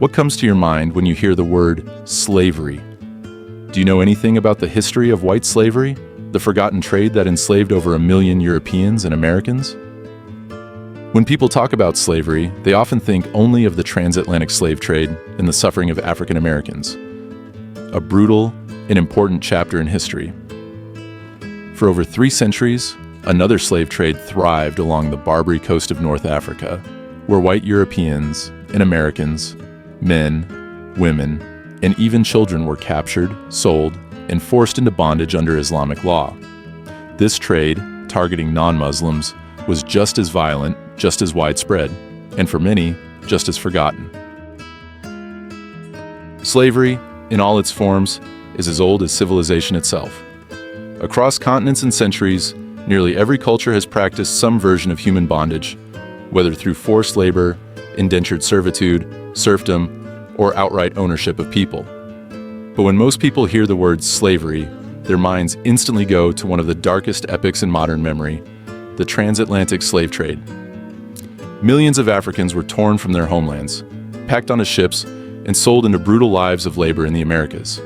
What comes to your mind when you hear the word slavery? Do you know anything about the history of white slavery, the forgotten trade that enslaved over 1 million Europeans and Americans? When people talk about slavery, they often think only of the transatlantic slave trade and the suffering of African Americans, a brutal and important chapter in history. For over 3 centuries, another slave trade thrived along the Barbary coast of North Africa, where white Europeans and Americans, men, women, and even children were captured, sold, and forced into bondage under Islamic law. This trade, targeting non-Muslims, was just as violent, just as widespread, and for many, just as forgotten. Slavery, in all its forms, is as old as civilization itself. Across continents and centuries, nearly every culture has practiced some version of human bondage, whether through forced labor, indentured servitude, serfdom, or outright ownership of people. But when most people hear the word slavery, their minds instantly go to one of the darkest epics in modern memory, the transatlantic slave trade. Millions of Africans were torn from their homelands, packed onto ships, and sold into brutal lives of labor in the Americas.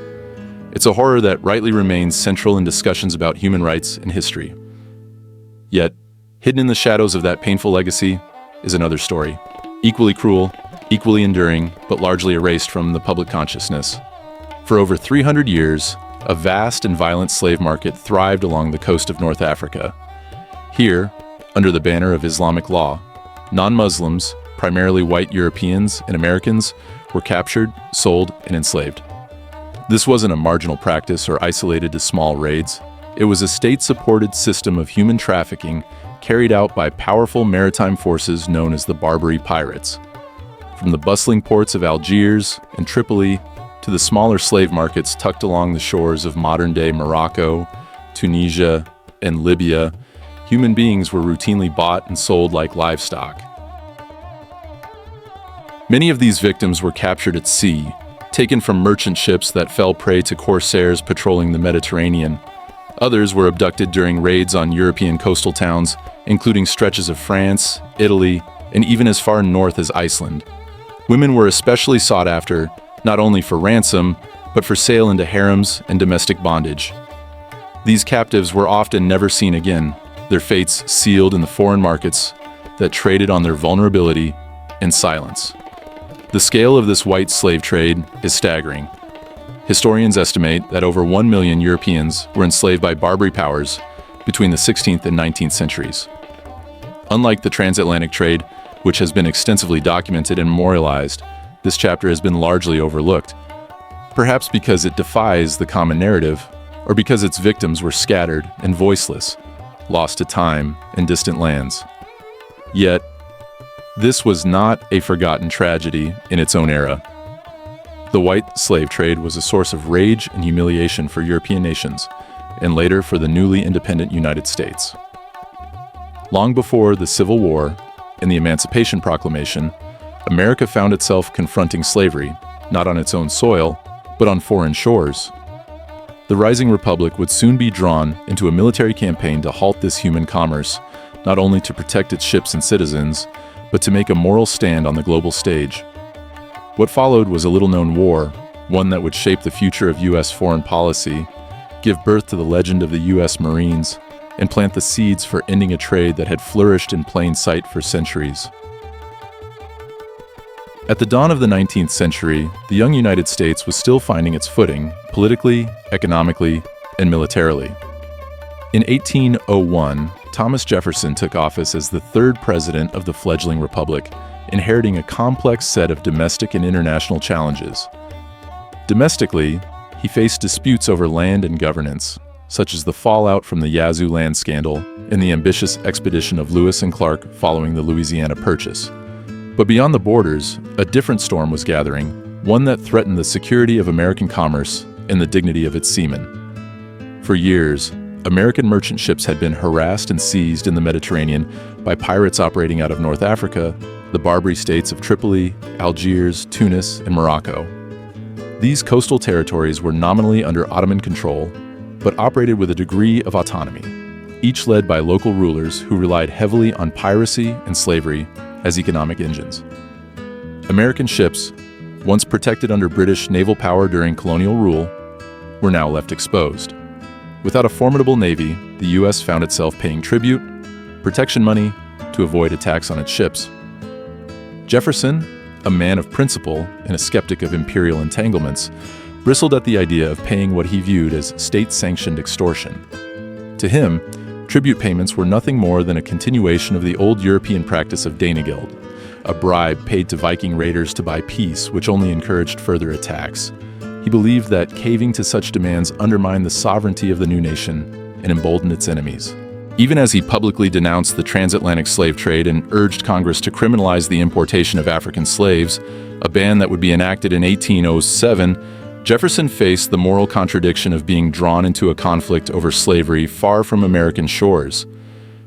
It's a horror that rightly remains central in discussions about human rights and history. Yet, hidden in the shadows of that painful legacy is another story, equally cruel, equally enduring, but largely erased from the public consciousness. For over 300 years, a vast and violent slave market thrived along the coast of North Africa. Here, under the banner of Islamic law, non-Muslims, primarily white Europeans and Americans, were captured, sold, and enslaved. This wasn't a marginal practice or isolated to small raids. It was a state-supported system of human trafficking carried out by powerful maritime forces known as the Barbary Pirates. From the bustling ports of Algiers and Tripoli to the smaller slave markets tucked along the shores of modern-day Morocco, Tunisia, and Libya, human beings were routinely bought and sold like livestock. Many of these victims were captured at sea, taken from merchant ships that fell prey to corsairs patrolling the Mediterranean. Others were abducted during raids on European coastal towns, including stretches of France, Italy, and even as far north as Iceland. Women were especially sought after, not only for ransom, but for sale into harems and domestic bondage. These captives were often never seen again, their fates sealed in the foreign markets that traded on their vulnerability and silence. The scale of this white slave trade is staggering. Historians estimate that over 1 million Europeans were enslaved by Barbary powers between the 16th and 19th centuries. Unlike the transatlantic trade, which has been extensively documented and memorialized, this chapter has been largely overlooked, perhaps because it defies the common narrative, or because its victims were scattered and voiceless, lost to time and distant lands. Yet, this was not a forgotten tragedy in its own era. The white slave trade was a source of rage and humiliation for European nations, and later for the newly independent United States. Long before the Civil War and the Emancipation Proclamation, America found itself confronting slavery, not on its own soil, but on foreign shores. The rising republic would soon be drawn into a military campaign to halt this human commerce, not only to protect its ships and citizens, but to make a moral stand on the global stage. What followed was a little-known war, one that would shape the future of U.S. foreign policy, give birth to the legend of the U.S. Marines, and plant the seeds for ending a trade that had flourished in plain sight for centuries. At the dawn of the 19th century, the young United States was still finding its footing, politically, economically, and militarily. In 1801, Thomas Jefferson took office as the 3rd president of the fledgling republic, inheriting a complex set of domestic and international challenges. Domestically, he faced disputes over land and governance, such as the fallout from the Yazoo land scandal and the ambitious expedition of Lewis and Clark following the Louisiana Purchase. But beyond the borders, a different storm was gathering, one that threatened the security of American commerce and the dignity of its seamen. For years, American merchant ships had been harassed and seized in the Mediterranean by pirates operating out of North Africa, the Barbary states of Tripoli, Algiers, Tunis, and Morocco. These coastal territories were nominally under Ottoman control, but operated with a degree of autonomy, each led by local rulers who relied heavily on piracy and slavery as economic engines. American ships, once protected under British naval power during colonial rule, were now left exposed. Without a formidable navy, the U.S. found itself paying tribute, protection money, to avoid attacks on its ships. Jefferson, a man of principle and a skeptic of imperial entanglements, bristled at the idea of paying what he viewed as state-sanctioned extortion. To him, tribute payments were nothing more than a continuation of the old European practice of Danegeld, a bribe paid to Viking raiders to buy peace, which only encouraged further attacks. He believed that caving to such demands undermined the sovereignty of the new nation and emboldened its enemies. Even as he publicly denounced the transatlantic slave trade and urged Congress to criminalize the importation of African slaves, a ban that would be enacted in 1807, Jefferson faced the moral contradiction of being drawn into a conflict over slavery far from American shores.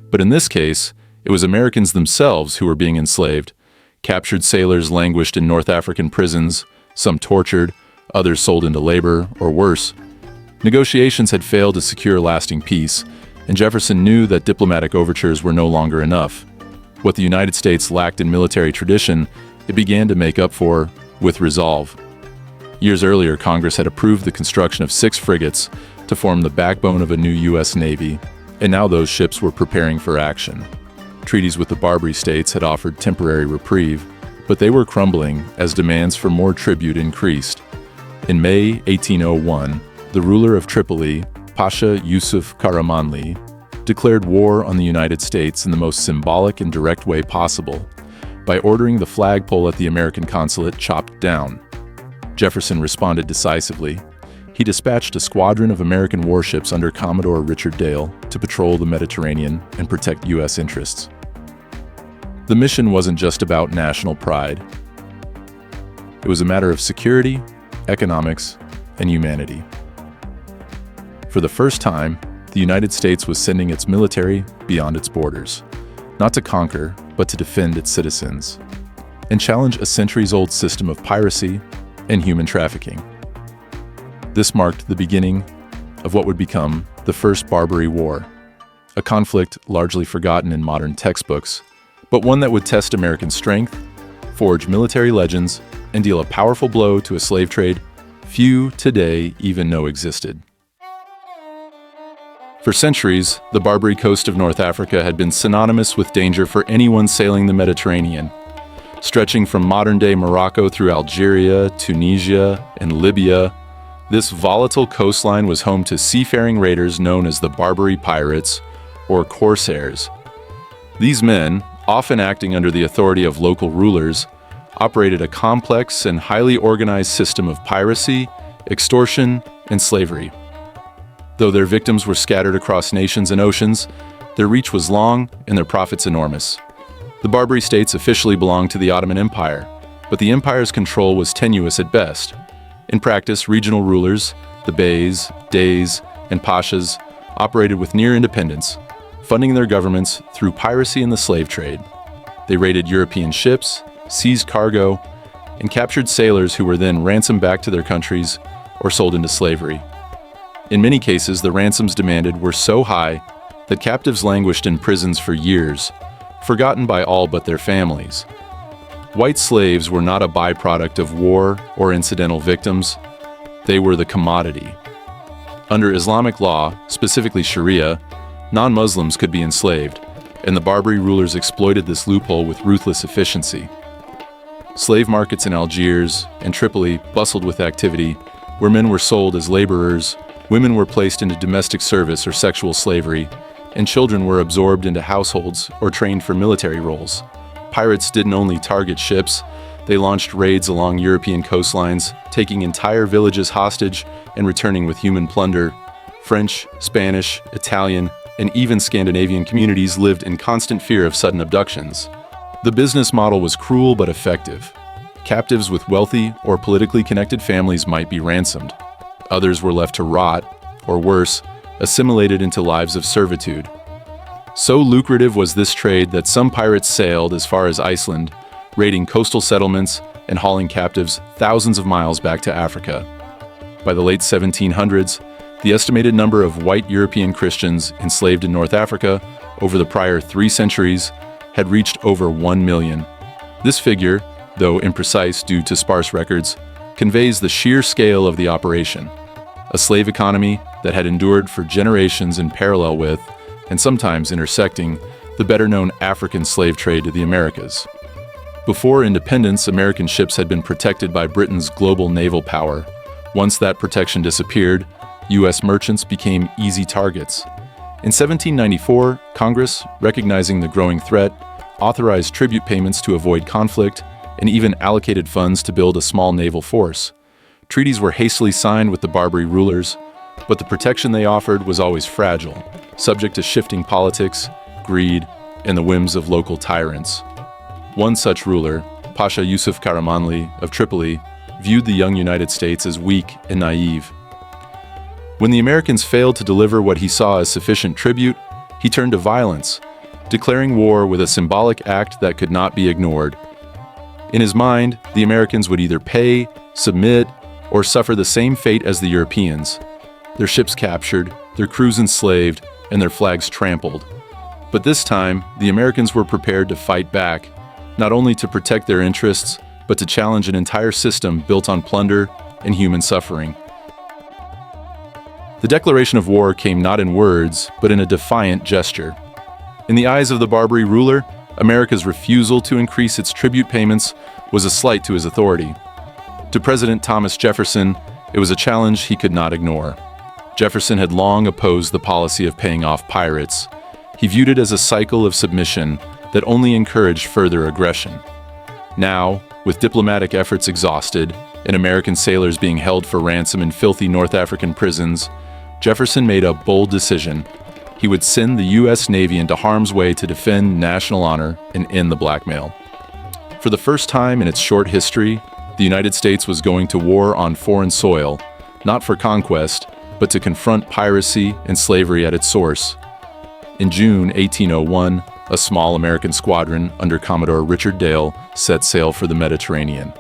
But in this case, it was Americans themselves who were being enslaved. Captured sailors languished in North African prisons, some tortured, others sold into labor, or worse. Negotiations had failed to secure lasting peace, and Jefferson knew that diplomatic overtures were no longer enough. What the United States lacked in military tradition, it began to make up for with resolve. Years earlier, Congress had approved the construction of 6 frigates to form the backbone of a new U.S. Navy, and now those ships were preparing for action. Treaties with the Barbary states had offered temporary reprieve, but they were crumbling as demands for more tribute increased. In May 1801, the ruler of Tripoli, Pasha Yusuf Karamanli, declared war on the United States in the most symbolic and direct way possible by ordering the flagpole at the American consulate chopped down. Jefferson responded decisively. He dispatched a squadron of American warships under Commodore Richard Dale to patrol the Mediterranean and protect U.S. interests. The mission wasn't just about national pride. It was a matter of security, economics, and humanity. For the first time, the United States was sending its military beyond its borders, not to conquer, but to defend its citizens, and challenge a centuries-old system of piracy and human trafficking. This marked the beginning of what would become the First Barbary War, a conflict largely forgotten in modern textbooks, but one that would test American strength, forge military legends, and deal a powerful blow to a slave trade few today even know existed. For centuries, the Barbary coast of North Africa had been synonymous with danger for anyone sailing the Mediterranean. Stretching from modern-day Morocco through Algeria, Tunisia, and Libya, this volatile coastline was home to seafaring raiders known as the Barbary Pirates, or corsairs. These men, often acting under the authority of local rulers, operated a complex and highly organized system of piracy, extortion, and slavery. Though their victims were scattered across nations and oceans, their reach was long and their profits enormous. The Barbary states officially belonged to the Ottoman Empire, but the empire's control was tenuous at best. In practice, regional rulers, the beys, deys, and pashas, operated with near independence, funding their governments through piracy and the slave trade. They raided European ships, seized cargo, and captured sailors who were then ransomed back to their countries or sold into slavery. In many cases, the ransoms demanded were so high that captives languished in prisons for years, forgotten by all but their families. White slaves were not a byproduct of war or incidental victims. They were the commodity. Under Islamic law, specifically Sharia, non-Muslims could be enslaved, and the Barbary rulers exploited this loophole with ruthless efficiency. Slave markets in Algiers and Tripoli bustled with activity, where men were sold as laborers, women were placed into domestic service or sexual slavery, and children were absorbed into households or trained for military roles. Pirates didn't only target ships, they launched raids along European coastlines, taking entire villages hostage and returning with human plunder. French, Spanish, Italian, and even Scandinavian communities lived in constant fear of sudden abductions. The business model was cruel but effective. Captives with wealthy or politically connected families might be ransomed. Others were left to rot, or worse, assimilated into lives of servitude. So lucrative was this trade that some pirates sailed as far as Iceland, raiding coastal settlements and hauling captives thousands of miles back to Africa. By the late 1700s, the estimated number of white European Christians enslaved in North Africa over the prior 3 centuries had reached over 1 million. This figure, though imprecise due to sparse records, conveys the sheer scale of the operation. A slave economy that had endured for generations in parallel with, and sometimes intersecting, the better-known African slave trade to the Americas. Before independence, American ships had been protected by Britain's global naval power. Once that protection disappeared, U.S. merchants became easy targets. In 1794, Congress, recognizing the growing threat, authorized tribute payments to avoid conflict and even allocated funds to build a small naval force. Treaties were hastily signed with the Barbary rulers, but the protection they offered was always fragile, subject to shifting politics, greed, and the whims of local tyrants. One such ruler, Pasha Yusuf Karamanli of Tripoli, viewed the young United States as weak and naive. When the Americans failed to deliver what he saw as sufficient tribute, he turned to violence, declaring war with a symbolic act that could not be ignored. In his mind, the Americans would either pay, submit, or suffer the same fate as the Europeans. Their ships captured, their crews enslaved, and their flags trampled. But this time, the Americans were prepared to fight back, not only to protect their interests, but to challenge an entire system built on plunder and human suffering. The declaration of war came not in words, but in a defiant gesture. In the eyes of the Barbary ruler, America's refusal to increase its tribute payments was a slight to his authority. To President Thomas Jefferson, it was a challenge he could not ignore. Jefferson had long opposed the policy of paying off pirates. He viewed it as a cycle of submission that only encouraged further aggression. Now, with diplomatic efforts exhausted and American sailors being held for ransom in filthy North African prisons, Jefferson made a bold decision. He would send the U.S. Navy into harm's way to defend national honor and end the blackmail. For the first time in its short history, the United States was going to war on foreign soil, not for conquest, but to confront piracy and slavery at its source. In June 1801, a small American squadron under Commodore Richard Dale set sail for the Mediterranean.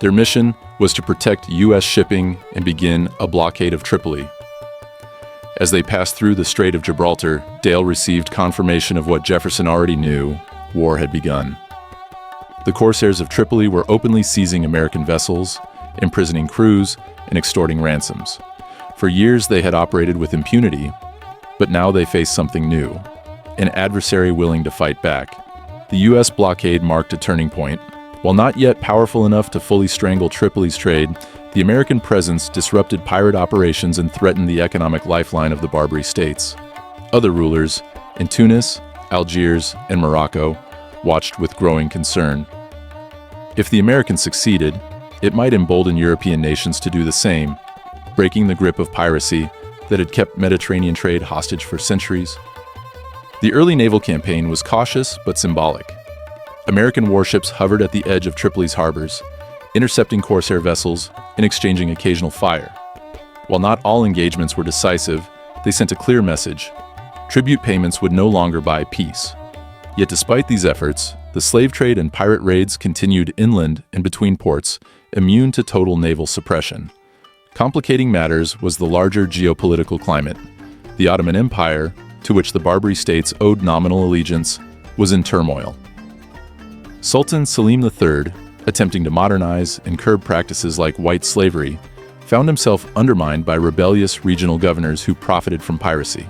Their mission was to protect U.S. shipping and begin a blockade of Tripoli. As they passed through the Strait of Gibraltar, Dale received confirmation of what Jefferson already knew: war had begun. The corsairs of Tripoli were openly seizing American vessels, imprisoning crews, and extorting ransoms. For years they had operated with impunity, but now they faced something new: an adversary willing to fight back. The U.S. blockade marked a turning point. While not yet powerful enough to fully strangle Tripoli's trade, the American presence disrupted pirate operations and threatened the economic lifeline of the Barbary states. Other rulers, in Tunis, Algiers, and Morocco, watched with growing concern. If the Americans succeeded, it might embolden European nations to do the same, breaking the grip of piracy that had kept Mediterranean trade hostage for centuries. The early naval campaign was cautious but symbolic. American warships hovered at the edge of Tripoli's harbors, intercepting corsair vessels and exchanging occasional fire. While not all engagements were decisive, they sent a clear message: tribute payments would no longer buy peace. Yet despite these efforts, the slave trade and pirate raids continued inland and between ports, immune to total naval suppression. Complicating matters was the larger geopolitical climate. The Ottoman Empire, to which the Barbary states owed nominal allegiance, was in turmoil. Sultan Selim III, attempting to modernize and curb practices like white slavery, found himself undermined by rebellious regional governors who profited from piracy.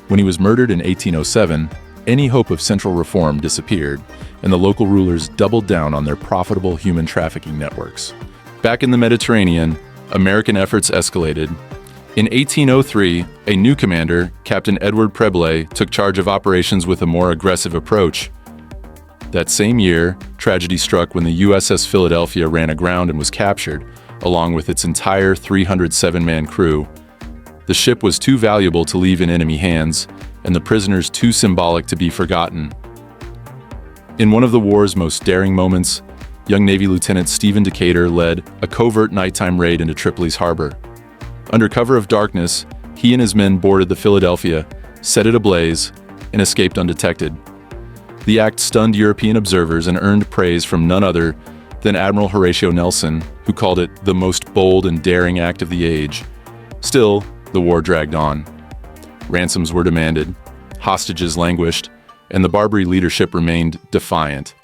When he was murdered in 1807, any hope of central reform disappeared, and the local rulers doubled down on their profitable human trafficking networks. Back in the Mediterranean, American efforts escalated. In 1803, a new commander, Captain Edward Preble, took charge of operations with a more aggressive approach. That same year, tragedy struck when the USS Philadelphia ran aground and was captured, along with its entire 307-man crew. The ship was too valuable to leave in enemy hands, and the prisoners too symbolic to be forgotten. In one of the war's most daring moments, young Navy Lieutenant Stephen Decatur led a covert nighttime raid into Tripoli's harbor. Under cover of darkness, he and his men boarded the Philadelphia, set it ablaze, and escaped undetected. The act stunned European observers and earned praise from none other than Admiral Horatio Nelson, who called it the most bold and daring act of the age. Still, the war dragged on. Ransoms were demanded, hostages languished, and the Barbary leadership remained defiant.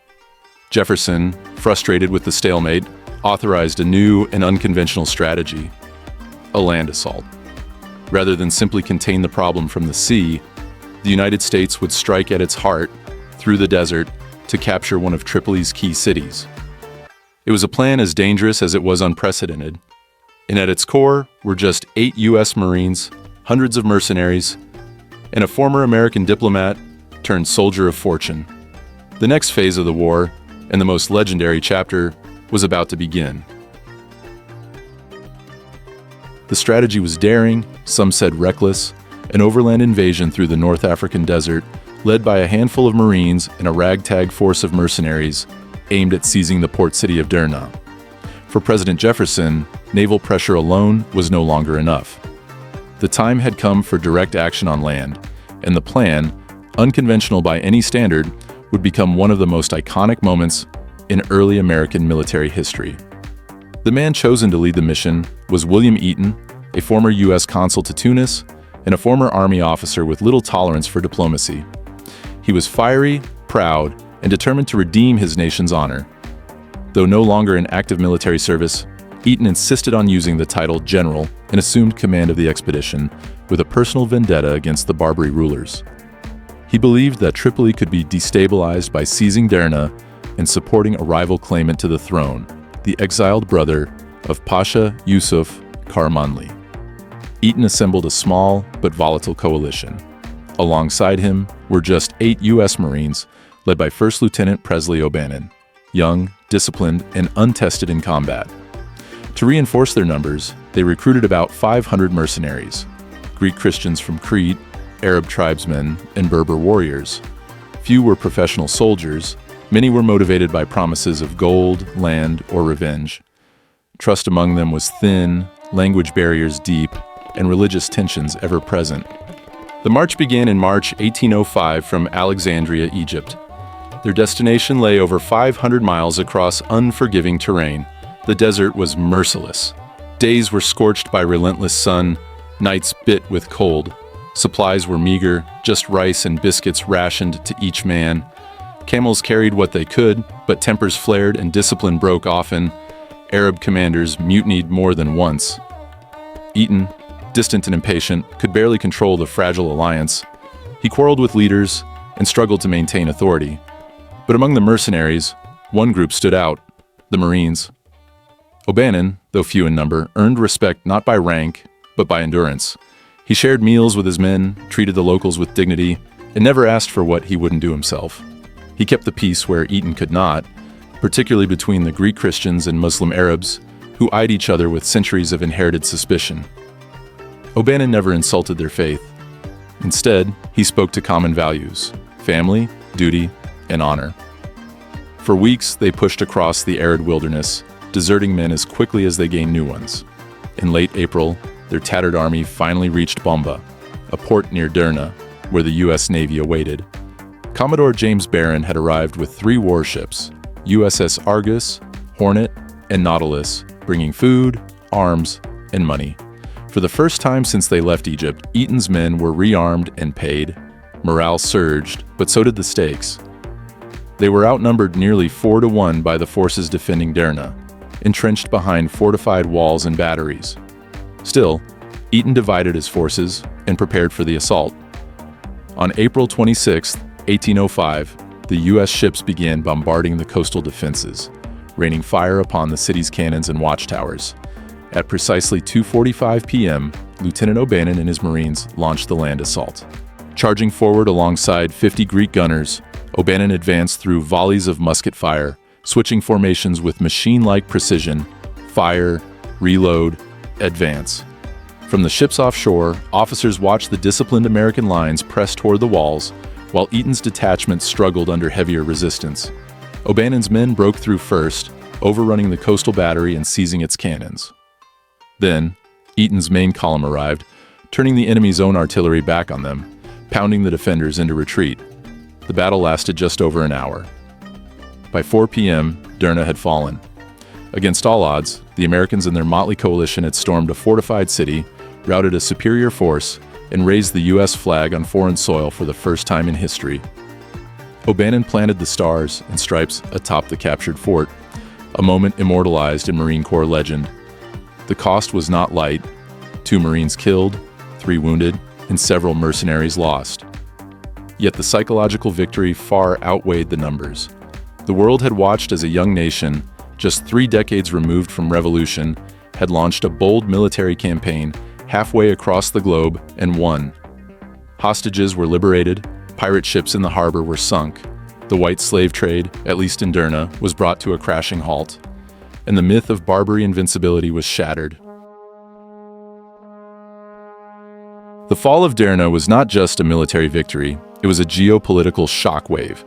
Jefferson, frustrated with the stalemate, authorized a new and unconventional strategy: a land assault. Rather than simply contain the problem from the sea, the United States would strike at its heart, through the desert, to capture one of Tripoli's key cities. It was a plan as dangerous as it was unprecedented, and at its core were just 8 U.S. Marines, hundreds of mercenaries, and a former American diplomat turned soldier of fortune. The next phase of the war, and the most legendary chapter, was about to begin. The strategy was daring, some said reckless, an overland invasion through the North African desert, led by a handful of Marines and a ragtag force of mercenaries, aimed at seizing the port city of Derna. For President Jefferson, naval pressure alone was no longer enough. The time had come for direct action on land, and the plan, unconventional by any standard, would become one of the most iconic moments in early American military history. The man chosen to lead the mission was William Eaton, a former U.S. consul to Tunis and a former Army officer with little tolerance for diplomacy. He was fiery, proud, and determined to redeem his nation's honor. Though no longer in active military service, Eaton insisted on using the title general and assumed command of the expedition with a personal vendetta against the Barbary rulers. He believed that Tripoli could be destabilized by seizing Derna and supporting a rival claimant to the throne, the exiled brother of Pasha Yusuf Karamanli. Eaton assembled a small but volatile coalition. Alongside him were just 8 U.S. Marines, led by First Lieutenant Presley O'Bannon, young, disciplined, and untested in combat. To reinforce their numbers, they recruited about 500 mercenaries, Greek Christians from Crete, Arab tribesmen, and Berber warriors. Few were professional soldiers. Many were motivated by promises of gold, land, or revenge. Trust among them was thin, language barriers deep, and religious tensions ever present. The march began in March 1805 from Alexandria, Egypt. Their destination lay over 500 miles across unforgiving terrain. The desert was merciless. Days were scorched by relentless sun, nights bit with cold. Supplies were meager, just rice and biscuits rationed to each man. Camels carried what they could, but tempers flared and discipline broke often. Arab commanders mutinied more than once. Eaton, distant and impatient, could barely control the fragile alliance. He quarreled with leaders and struggled to maintain authority. But among the mercenaries, one group stood out: the Marines. O'Bannon, though few in number, earned respect not by rank, but by endurance. He shared meals with his men, treated the locals with dignity, and never asked for what he wouldn't do himself. He kept the peace where Eaton could not, particularly between the Greek Christians and Muslim Arabs, who eyed each other with centuries of inherited suspicion. O'Bannon never insulted their faith. Instead, he spoke to common values: family, duty, and honor. For weeks, they pushed across the arid wilderness, deserting men as quickly as they gained new ones. In late April, their tattered army finally reached Bomba, a port near Derna, where the U.S. Navy awaited. Commodore James Barron had arrived with 3 warships, USS Argus, Hornet, and Nautilus, bringing food, arms, and money. For the first time since they left Egypt, Eaton's men were rearmed and paid. Morale surged, but so did the stakes. They were outnumbered nearly 4-1 by the forces defending Derna, entrenched behind fortified walls and batteries. Still, Eaton divided his forces and prepared for the assault. On April 26, 1805, the U.S. ships began bombarding the coastal defenses, raining fire upon the city's cannons and watchtowers. At precisely 2:45 p.m., Lieutenant O'Bannon and his Marines launched the land assault. Charging forward alongside 50 Greek gunners, O'Bannon advanced through volleys of musket fire, switching formations with machine-like precision: fire, reload, advance. From the ships offshore, officers watched the disciplined American lines press toward the walls, while Eaton's detachment struggled under heavier resistance. O'Bannon's men broke through first, overrunning the coastal battery and seizing its cannons. Then, Eaton's main column arrived, turning the enemy's own artillery back on them, pounding the defenders into retreat. The battle lasted just over an hour. By 4 p.m., Derna had fallen. Against all odds, the Americans and their motley coalition had stormed a fortified city, routed a superior force, and raised the U.S. flag on foreign soil for the first time in history. O'Bannon planted the stars and stripes atop the captured fort, a moment immortalized in Marine Corps legend. The cost was not light: 2 Marines killed, 3 wounded, and several mercenaries lost. Yet the psychological victory far outweighed the numbers. The world had watched as a young nation, just 3 decades removed from revolution, had launched a bold military campaign halfway across the globe and won. Hostages were liberated, pirate ships in the harbor were sunk, the white slave trade, at least in Derna, was brought to a crashing halt, and the myth of Barbary invincibility was shattered. The Fall of Derna was not just a military victory, it was a geopolitical shockwave.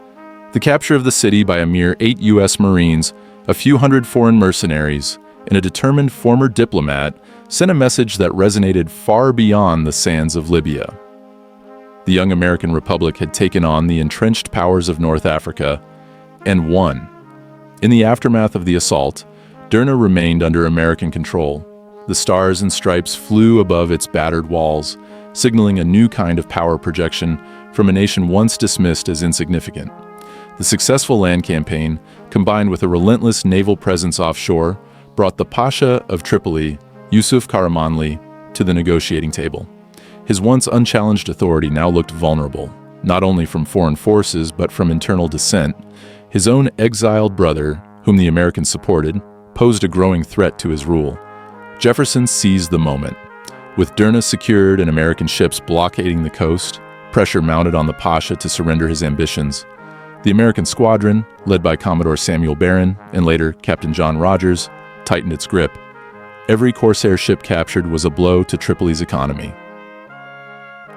The capture of the city by a mere 8 U.S. Marines, a few hundred foreign mercenaries, and a determined former diplomat sent a message that resonated far beyond the sands of Libya. The young American Republic had taken on the entrenched powers of North Africa and won. In the aftermath of the assault, Derna remained under American control. The stars and stripes flew above its battered walls, signaling a new kind of power projection from a nation once dismissed as insignificant. The successful land campaign, combined with a relentless naval presence offshore, brought the Pasha of Tripoli, Yusuf Karamanli, to the negotiating table. His once unchallenged authority now looked vulnerable, not only from foreign forces but from internal dissent. His own exiled brother, whom the Americans supported, posed a growing threat to his rule. Jefferson seized the moment. With Derna secured and American ships blockading the coast, pressure mounted on the Pasha to surrender his ambitions. The American squadron, led by Commodore Samuel Barron and later Captain John Rogers, tightened its grip. Every Corsair ship captured was a blow to Tripoli's economy.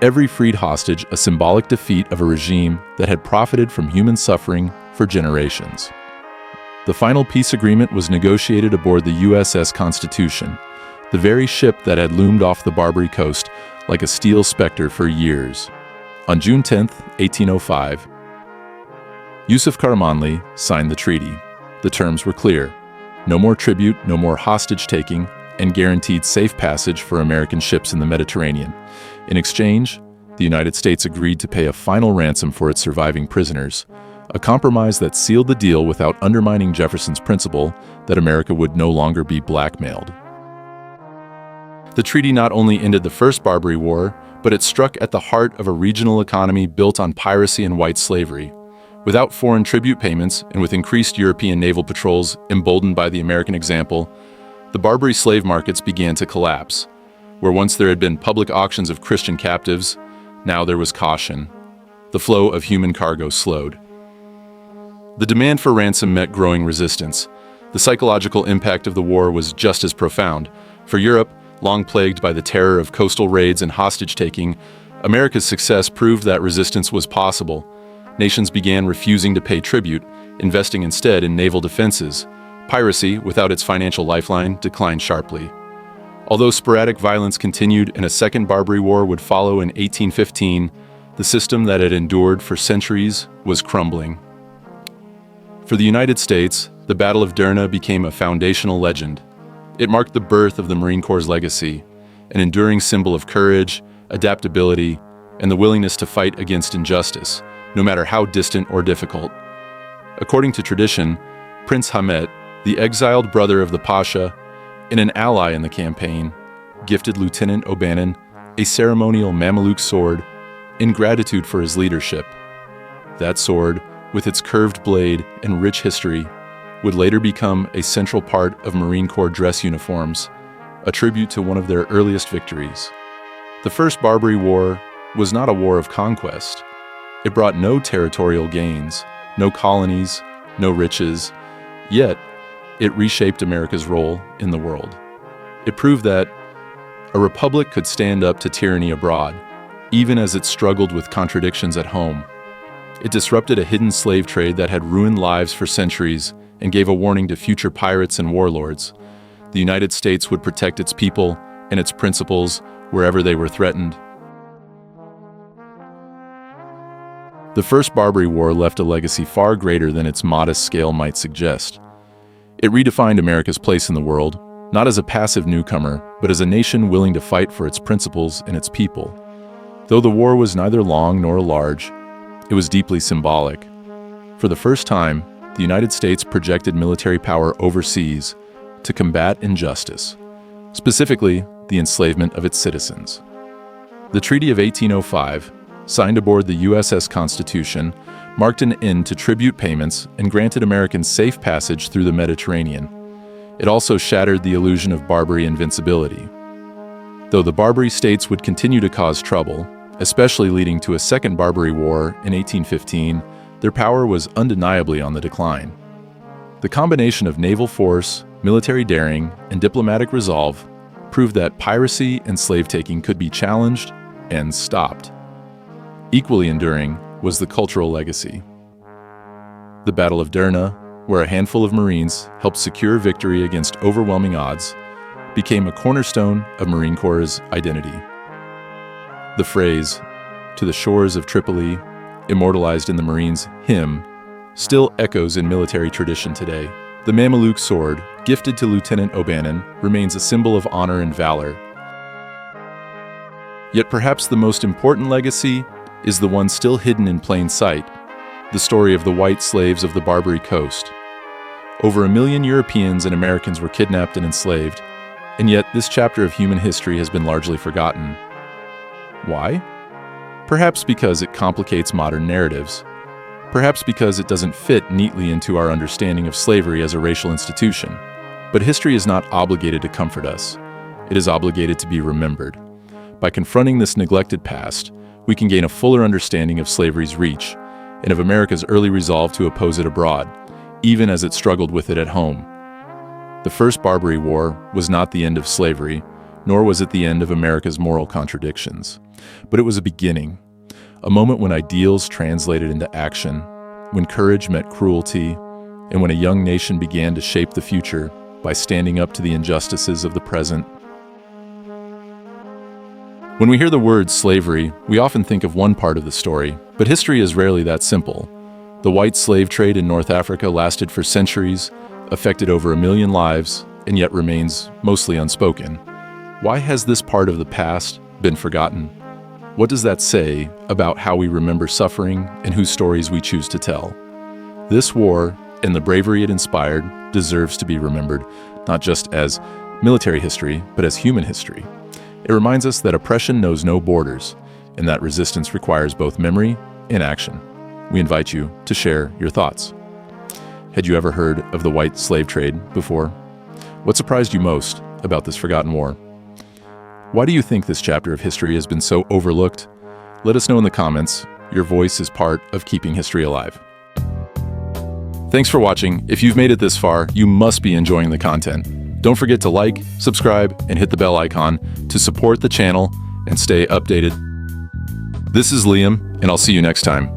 Every freed hostage a symbolic defeat of a regime that had profited from human suffering for generations. The final peace agreement was negotiated aboard the USS Constitution, the very ship that had loomed off the Barbary coast like a steel specter for years. On June 10, 1805, Yusuf Karamanli signed the treaty. The terms were clear: no more tribute, no more hostage-taking, and guaranteed safe passage for American ships in the Mediterranean. In exchange, the United States agreed to pay a final ransom for its surviving prisoners, a compromise that sealed the deal without undermining Jefferson's principle that America would no longer be blackmailed. The treaty not only ended the First Barbary War, but it struck at the heart of a regional economy built on piracy and white slavery. Without foreign tribute payments and with increased European naval patrols emboldened by the American example, the Barbary slave markets began to collapse. Where once there had been public auctions of Christian captives, now there was caution. The flow of human cargo slowed. The demand for ransom met growing resistance. The psychological impact of the war was just as profound. For Europe, long plagued by the terror of coastal raids and hostage-taking, America's success proved that resistance was possible. Nations began refusing to pay tribute, investing instead in naval defenses. Piracy, without its financial lifeline, declined sharply. Although sporadic violence continued and a second Barbary War would follow in 1815, the system that had endured for centuries was crumbling. For the United States, the Battle of Derna became a foundational legend. It marked the birth of the Marine Corps' legacy, an enduring symbol of courage, adaptability, and the willingness to fight against injustice, no matter how distant or difficult. According to tradition, Prince Hamet, the exiled brother of the Pasha, and an ally in the campaign, gifted Lieutenant O'Bannon a ceremonial Mameluke sword in gratitude for his leadership. That sword, with its curved blade and rich history, would later become a central part of Marine Corps dress uniforms, a tribute to one of their earliest victories. The First Barbary War was not a war of conquest. It brought no territorial gains, no colonies, no riches, yet it reshaped America's role in the world. It proved that a republic could stand up to tyranny abroad, even as it struggled with contradictions at home. It disrupted a hidden slave trade that had ruined lives for centuries and gave a warning to future pirates and warlords. The United States would protect its people and its principles wherever they were threatened. The First Barbary War left a legacy far greater than its modest scale might suggest. It redefined America's place in the world, not as a passive newcomer, but as a nation willing to fight for its principles and its people. Though the war was neither long nor large, it was deeply symbolic. For the first time, the United States projected military power overseas to combat injustice, specifically the enslavement of its citizens. The Treaty of 1805, signed aboard the USS Constitution, marked an end to tribute payments and granted Americans safe passage through the Mediterranean. It also shattered the illusion of Barbary invincibility. Though the Barbary states would continue to cause trouble, especially leading to a second Barbary War in 1815, their power was undeniably on the decline. The combination of naval force, military daring, and diplomatic resolve proved that piracy and slave-taking could be challenged and stopped. Equally enduring was the cultural legacy. The Battle of Derna, where a handful of Marines helped secure victory against overwhelming odds, became a cornerstone of Marine Corps' identity. The phrase, "to the shores of Tripoli," immortalized in the Marines' hymn, still echoes in military tradition today. The Mameluke sword, gifted to Lieutenant O'Bannon, remains a symbol of honor and valor. Yet perhaps the most important legacy is the one still hidden in plain sight, the story of the white slaves of the Barbary coast. Over 1 million Europeans and Americans were kidnapped and enslaved, and yet this chapter of human history has been largely forgotten. Why? Perhaps because it complicates modern narratives. Perhaps because it doesn't fit neatly into our understanding of slavery as a racial institution. But history is not obligated to comfort us. It is obligated to be remembered. By confronting this neglected past, we can gain a fuller understanding of slavery's reach and of America's early resolve to oppose it abroad, even as it struggled with it at home. The First Barbary War was not the end of slavery, nor was it the end of America's moral contradictions. But it was a beginning, a moment when ideals translated into action, when courage met cruelty, and when a young nation began to shape the future by standing up to the injustices of the present. When we hear the word slavery, we often think of one part of the story, but history is rarely that simple. The white slave trade in North Africa lasted for centuries, affected over 1 million lives, and yet remains mostly unspoken. Why has this part of the past been forgotten? What does that say about how we remember suffering and whose stories we choose to tell? This war, and the bravery it inspired, deserves to be remembered, not just as military history, but as human history. It reminds us that oppression knows no borders, and that resistance requires both memory and action. We invite you to share your thoughts. Had you ever heard of the white slave trade before? What surprised you most about this forgotten war? Why do you think this chapter of history has been so overlooked? Let us know in the comments. Your voice is part of keeping history alive. Thanks for watching. If you've made it this far, you must be enjoying the content. Don't forget to like, subscribe, and hit the bell icon to support the channel and stay updated. This is Liam, and I'll see you next time.